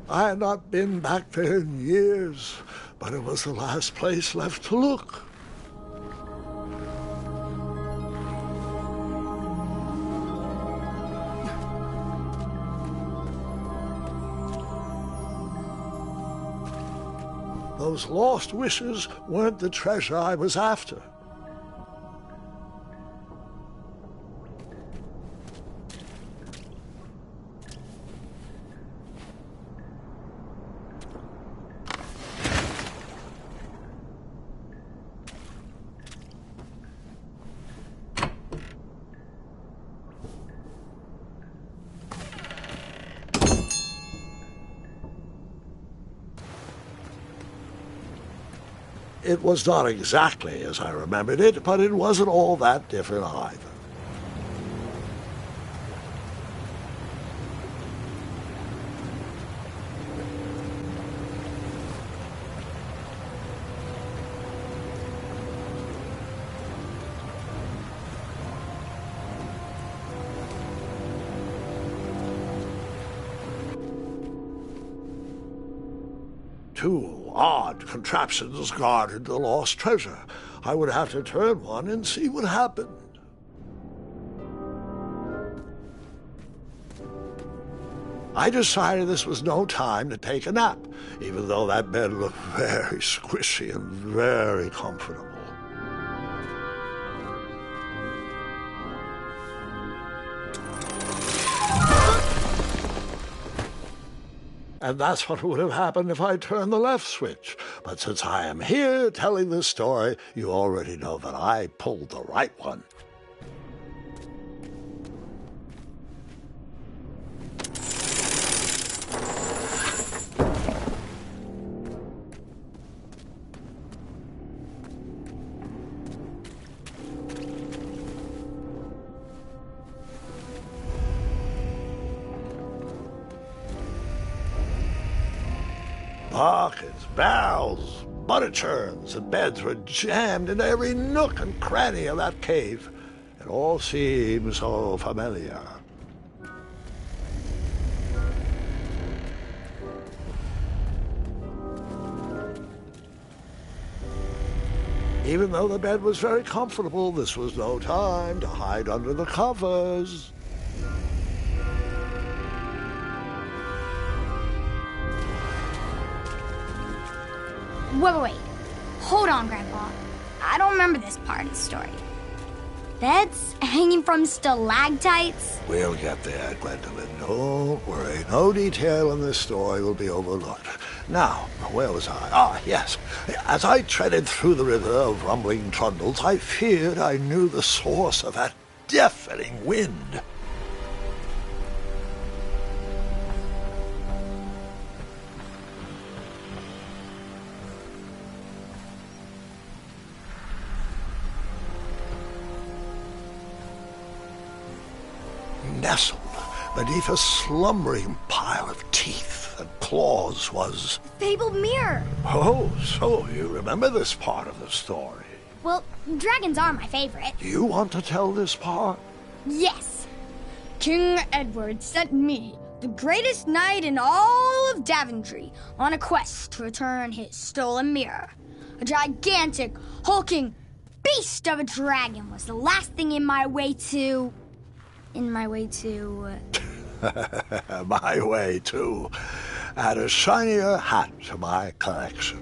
I had not been back there in years, but it was the last place left to look. Those lost wishes weren't the treasure I was after. It was not exactly as I remembered it, but it wasn't all that different either. Two odd contraptions guarded the lost treasure. I would have to turn one and see what happened. I decided this was no time to take a nap, even though that bed looked very squishy and very comfortable. And that's what would have happened if I turned the left switch. But since I am here telling this story, you already know that I pulled the right one. Buckets, barrels, butter churns, and beds were jammed into every nook and cranny of that cave. It all seemed so familiar. Even though the bed was very comfortable, this was no time to hide under the covers. Wait. Hold on, Grandpa. I don't remember this part of the story. Beds hanging from stalactites? We'll get there, Gwendolyn. Don't worry. No detail in this story will be overlooked. Now, where was I? Ah, yes. As I treaded through the river of rumbling trundles, I feared I knew the source of that deafening wind. Nestled beneath a slumbering pile of teeth and claws was... Fabled mirror! Oh, so you remember this part of the story? Well, dragons are my favorite. Do you want to tell this part? Yes. King Edward sent me, the greatest knight in all of Daventry, on a quest to return his stolen mirror. A gigantic, hulking beast of a dragon was the last thing in my way to... My way to add a shinier hat to my collection.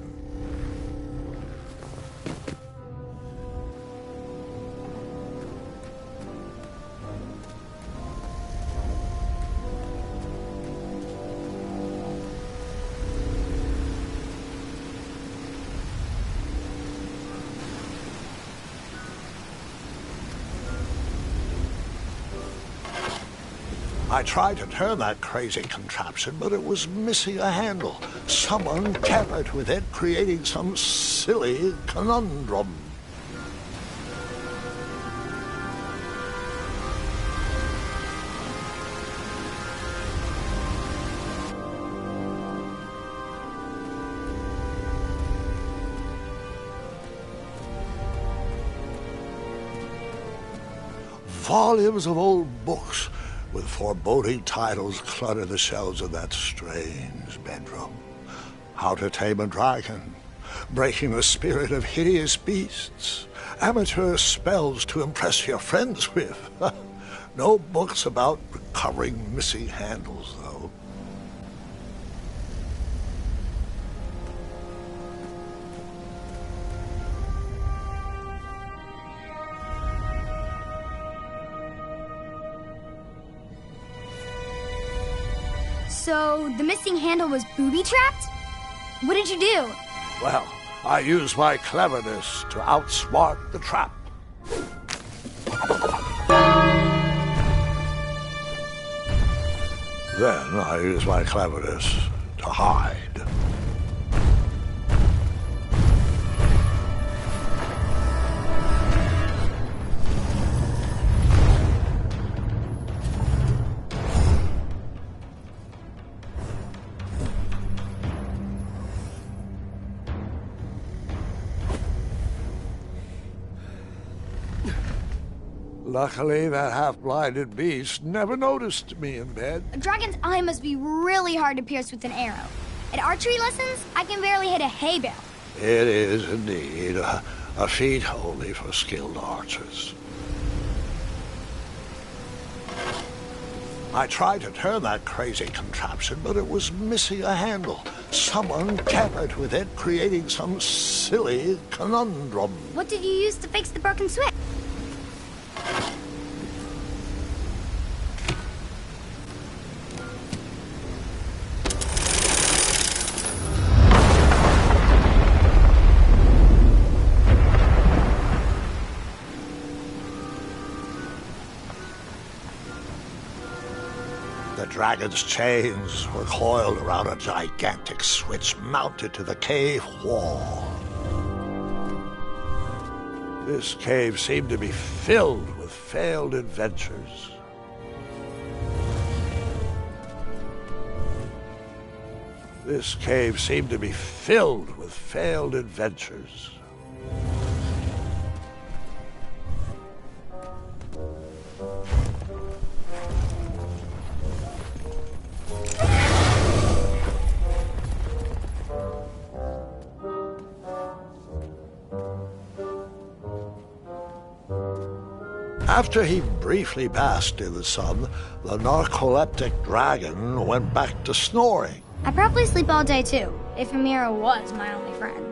I tried to turn that crazy contraption, but it was missing a handle. Someone tampered with it, creating some silly conundrum. Volumes of old books with foreboding titles clutter the shelves of that strange bedroom. How to Tame a Dragon, Breaking the Spirit of Hideous Beasts, amateur spells to impress your friends with. No books about recovering missing handles, though. So, the missing handle was booby-trapped? What did you do? Well, I used my cleverness to outsmart the trap. Then I used my cleverness to hide. Luckily, that half-blinded beast never noticed me in bed. A dragon's eye must be really hard to pierce with an arrow. At archery lessons, I can barely hit a hay bale. It is indeed a feat only for skilled archers. I tried to turn that crazy contraption, but it was missing a handle. Someone tampered with it, creating some silly conundrum. What did you use to fix the broken switch? The dragon's chains were coiled around a gigantic switch mounted to the cave wall. This cave seemed to be filled with failed adventures. This cave seemed to be filled with failed adventures. After he briefly basked in the sun, the narcoleptic dragon went back to snoring. I probably sleep all day too, if Amira was my only friend.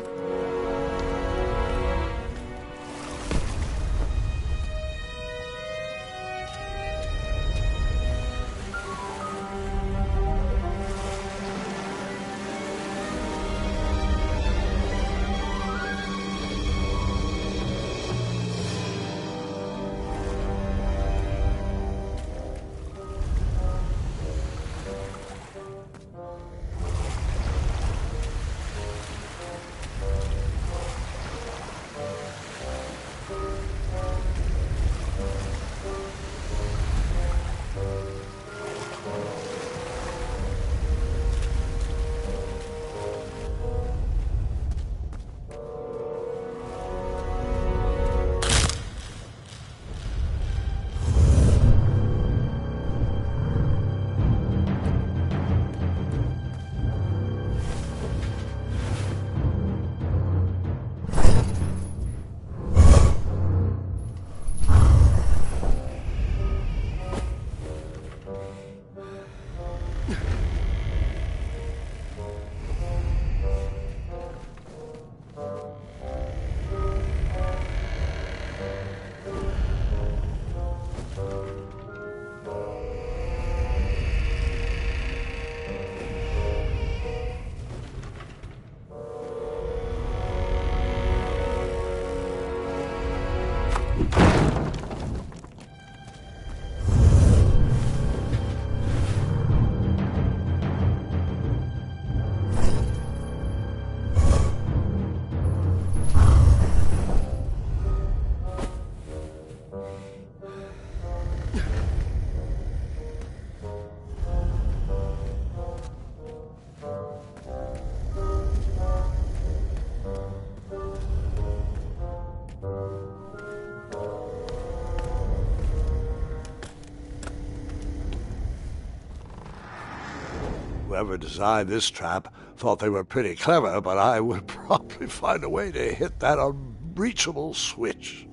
Whoever designed this trap thought they were pretty clever, but I would probably find a way to hit that unreachable switch.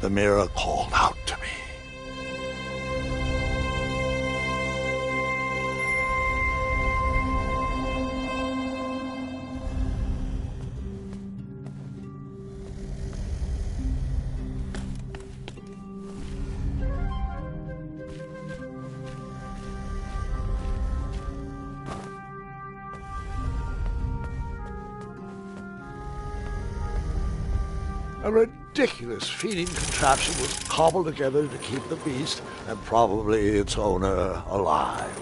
The mirror called out to me. A ridiculous feeding contraption was cobbled together to keep the beast and probably its owner alive.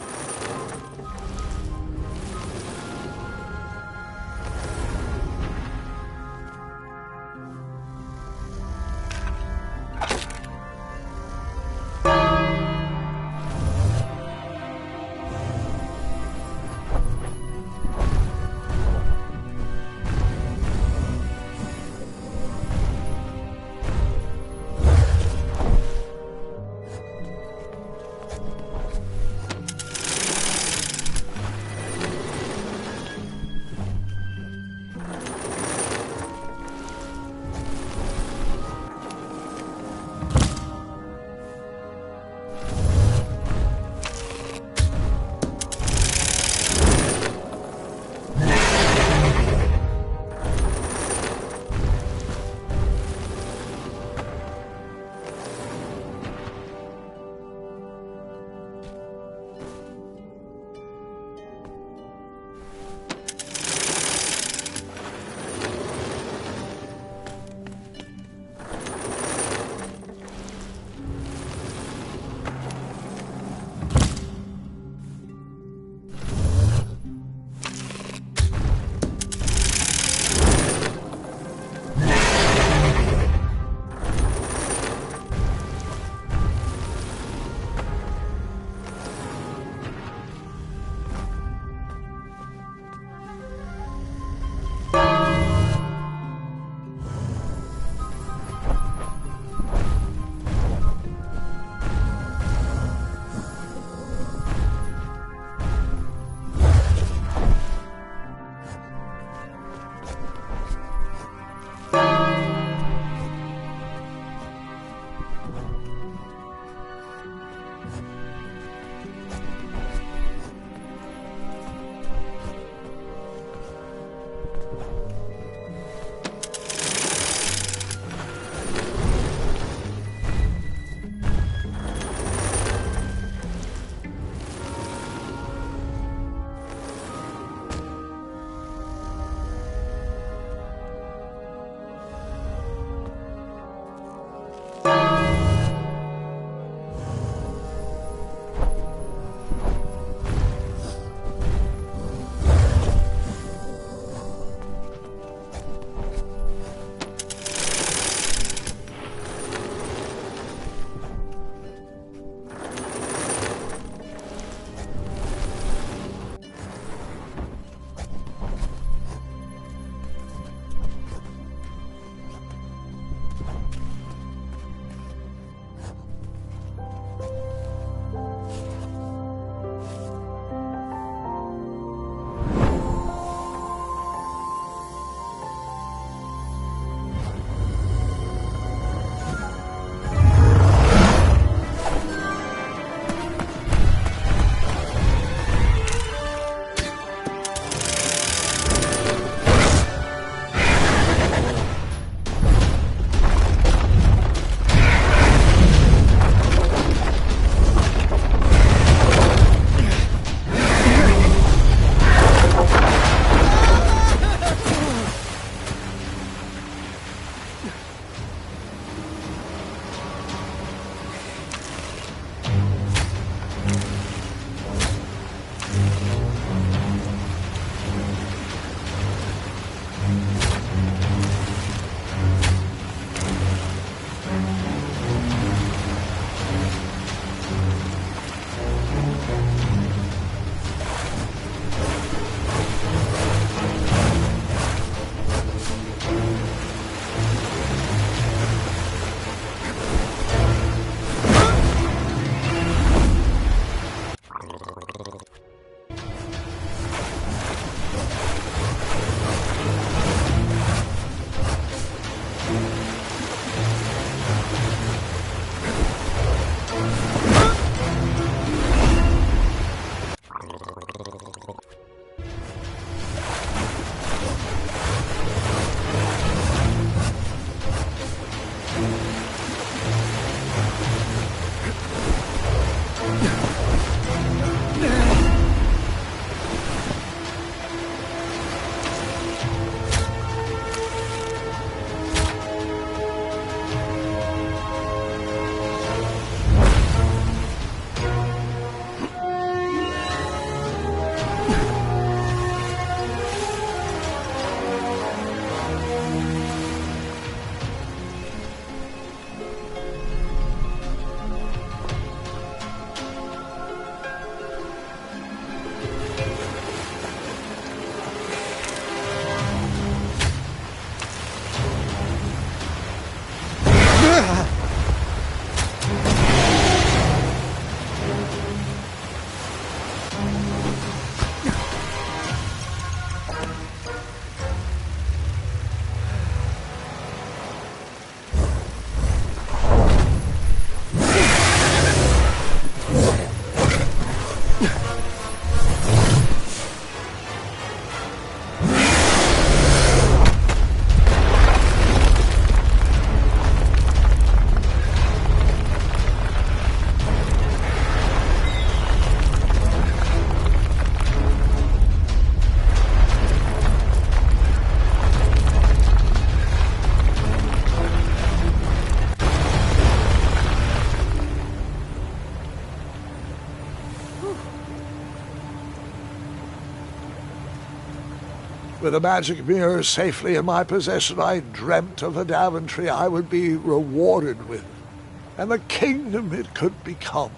With the magic mirror safely in my possession, I dreamt of the Daventry I would be rewarded with, and the kingdom it could become.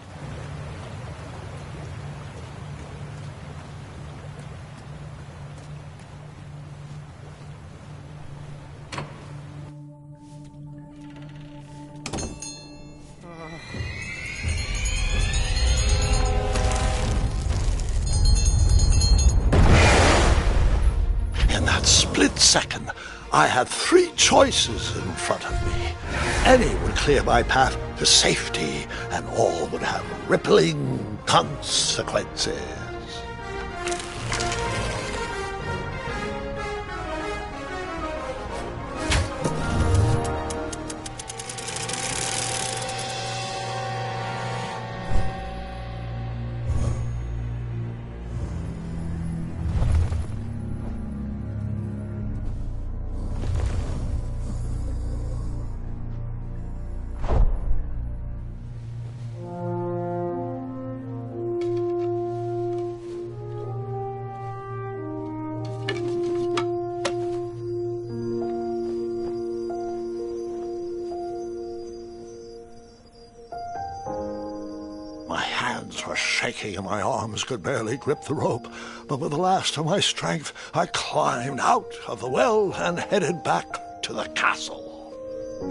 Second, I had three choices in front of me. Any would clear my path to safety, and all would have rippling consequences. And my arms could barely grip the rope, but with the last of my strength, I climbed out of the well and headed back to the castle.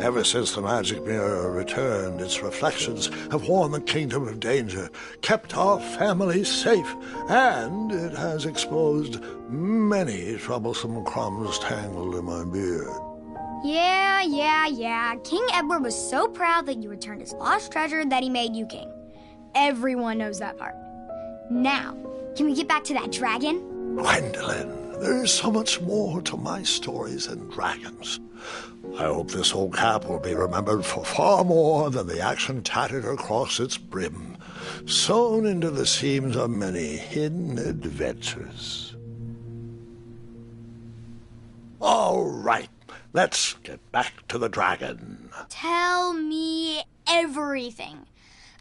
Ever since the magic mirror returned, its reflections have warned the kingdom of danger, kept our family safe, and it has exposed many troublesome crumbs tangled in my beard. Yeah. King Edward was so proud that you returned his lost treasure that he made you king. Everyone knows that part. Now, can we get back to that dragon? Gwendolyn, there is so much more to my stories than dragons. I hope this old cap will be remembered for far more than the action tattered across its brim, sewn into the seams of many hidden adventures. All right, let's get back to the dragon. Tell me everything.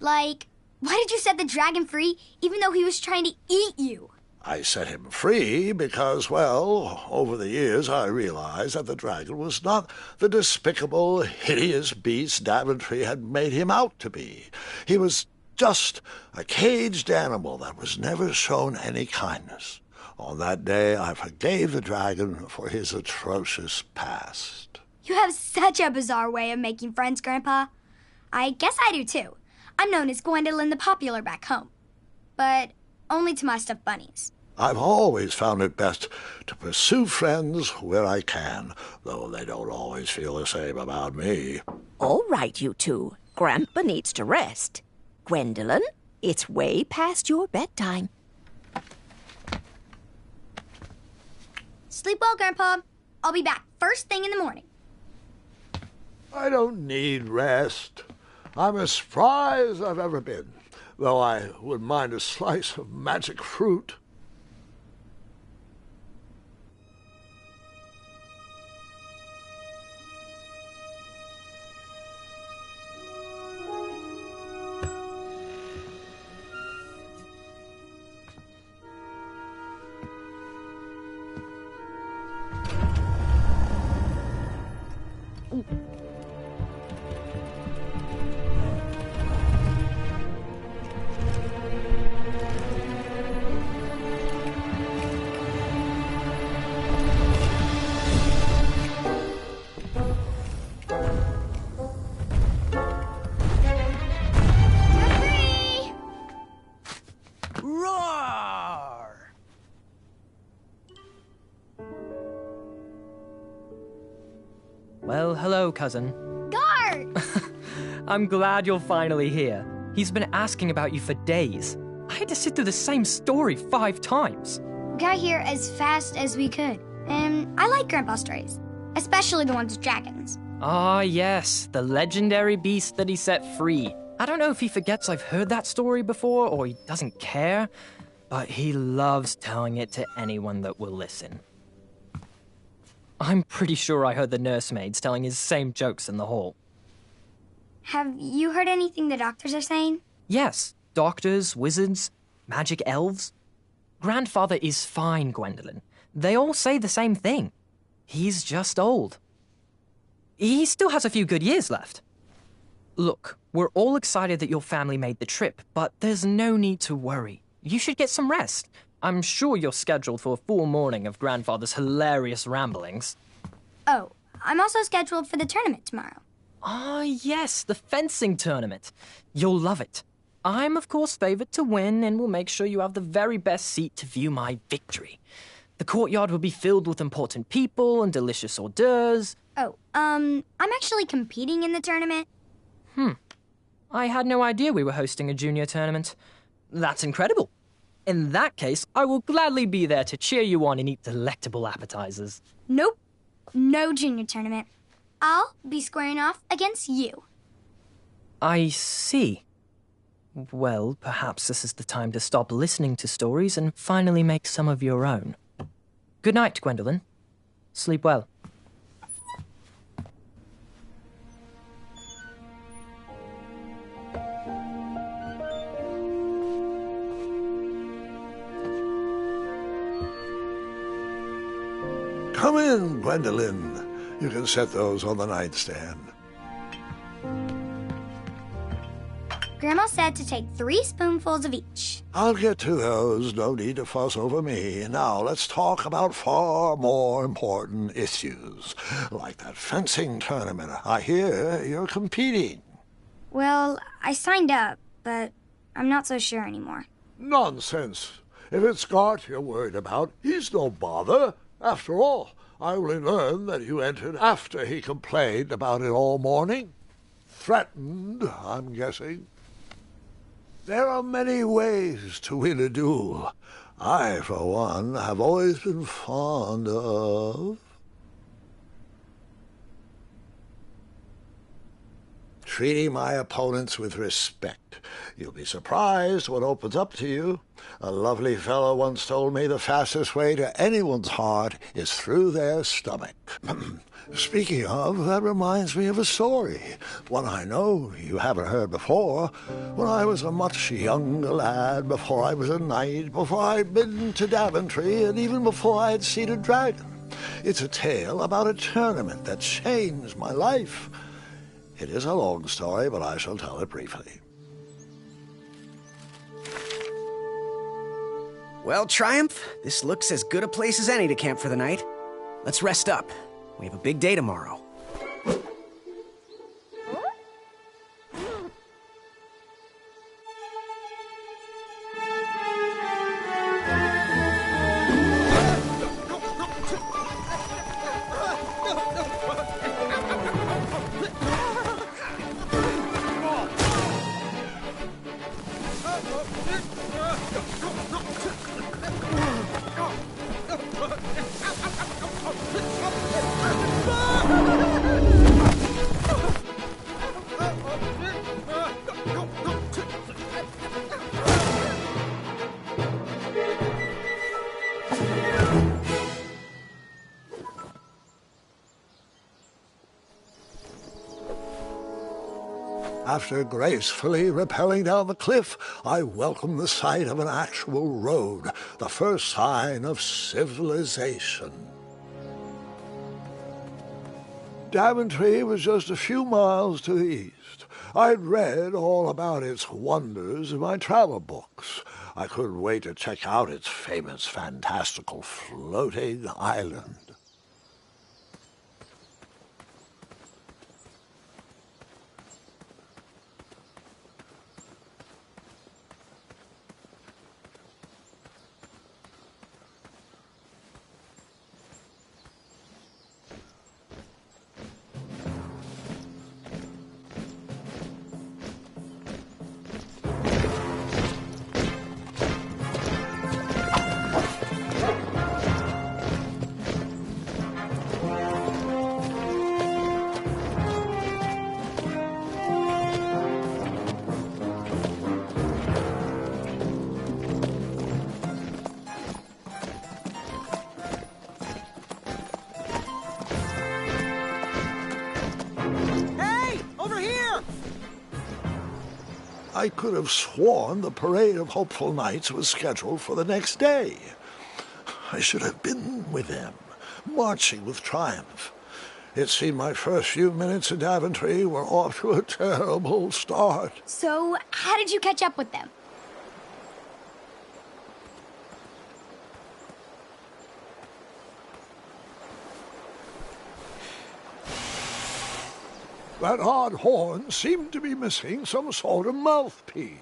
Like, why did you set the dragon free even though he was trying to eat you? I set him free because, well, over the years I realized that the dragon was not the despicable, hideous beast Daventry had made him out to be. He was just a caged animal that was never shown any kindness. On that day, I forgave the dragon for his atrocious past. You have such a bizarre way of making friends, Grandpa. I guess I do, too. I'm known as Gwendolyn the Popular back home, but only to my stuffed bunnies. I've always found it best to pursue friends where I can, though they don't always feel the same about me. All right, you two. Grandpa needs to rest. Gwendolyn, it's way past your bedtime. Sleep well, Grandpa. I'll be back first thing in the morning. I don't need rest. I'm as spry as I've ever been, though I wouldn't mind a slice of magic fruit. Well, hello, cousin. Gart! I'm glad you're finally here. He's been asking about you for days. I had to sit through the same story 5 times. We got here as fast as we could, and I like Grandpa's stories, especially the ones with dragons. Ah, yes, the legendary beast that he set free. I don't know if he forgets I've heard that story before or he doesn't care, but he loves telling it to anyone that will listen. I'm pretty sure I heard the nursemaids telling his same jokes in the hall. Have you heard anything the doctors are saying? Yes, doctors, wizards, magic elves. Grandfather is fine, Gwendolyn. They all say the same thing. He's just old. He still has a few good years left. Look, we're all excited that your family made the trip, but there's no need to worry. You should get some rest. I'm sure you're scheduled for a full morning of Grandfather's hilarious ramblings. Oh, I'm also scheduled for the tournament tomorrow. Ah, yes, the fencing tournament. You'll love it. I'm, of course, favored to win and will make sure you have the very best seat to view my victory. The courtyard will be filled with important people and delicious hors d'oeuvres. Oh, I'm actually competing in the tournament. I had no idea we were hosting a junior tournament. That's incredible. In that case, I will gladly be there to cheer you on and eat delectable appetizers. Nope, no junior tournament. I'll be squaring off against you. I see. Well, perhaps this is the time to stop listening to stories and finally make some of your own. Good night, Gwendolyn. Sleep well. Come in, Gwendolyn. You can set those on the nightstand. Grandma said to take 3 spoonfuls of each. I'll get to those. No need to fuss over me. Now, let's talk about far more important issues, like that fencing tournament. I hear you're competing. Well, I signed up, but I'm not so sure anymore. Nonsense. If it's Scott you're worried about, he's no bother. After all, I only learned that you entered after he complained about it all morning. Threatened, I'm guessing. There are many ways to win a duel. I, for one, have always been fond of treating my opponents with respect. You'll be surprised what opens up to you. A lovely fellow once told me the fastest way to anyone's heart is through their stomach. Speaking of, that reminds me of a story, one I know you haven't heard before. When I was a much younger lad, before I was a knight, before I'd been to Daventry, and even before I'd seen a dragon. It's a tale about a tournament that changed my life. It is a long story, but I shall tell it briefly. Well, Triumph, this looks as good a place as any to camp for the night. Let's rest up. We have a big day tomorrow. After gracefully rappelling down the cliff, I welcomed the sight of an actual road, the first sign of civilization. Daventry was just a few miles to the east. I'd read all about its wonders in my travel books. I couldn't wait to check out its famous, fantastical floating island. I could have sworn the parade of hopeful knights was scheduled for the next day. I should have been with them, marching with triumph. It seemed my first few minutes in Daventry were off to a terrible start. So, how did you catch up with them? That odd horn seemed to be missing some sort of mouthpiece.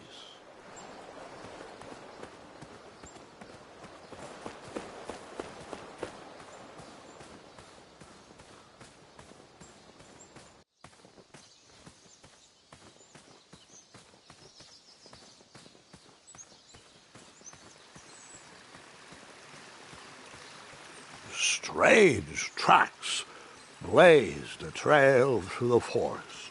Strange tracks blazed a trail through the forest.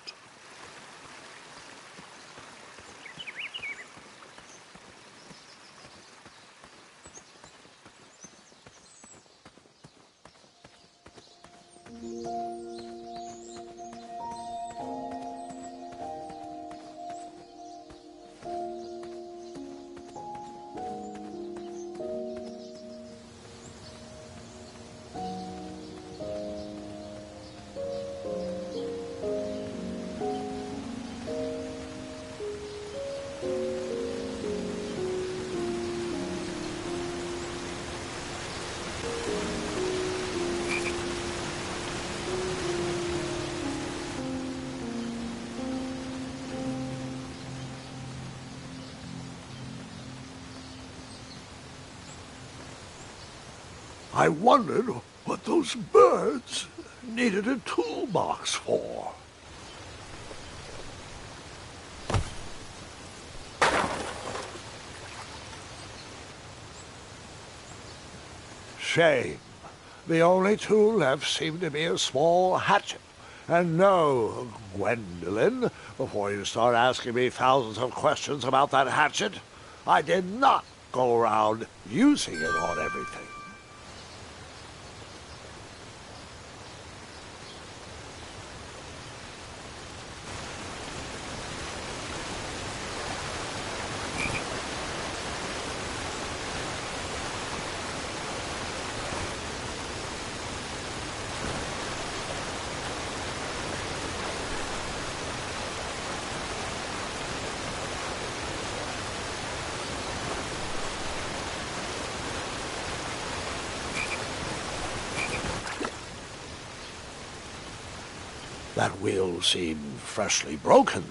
I wondered what those birds needed a toolbox for. Shame. The only tool left seemed to be a small hatchet. And no, Gwendolyn, before you start asking me thousands of questions about that hatchet, I did not go around using it on everything. That wheel seemed freshly broken.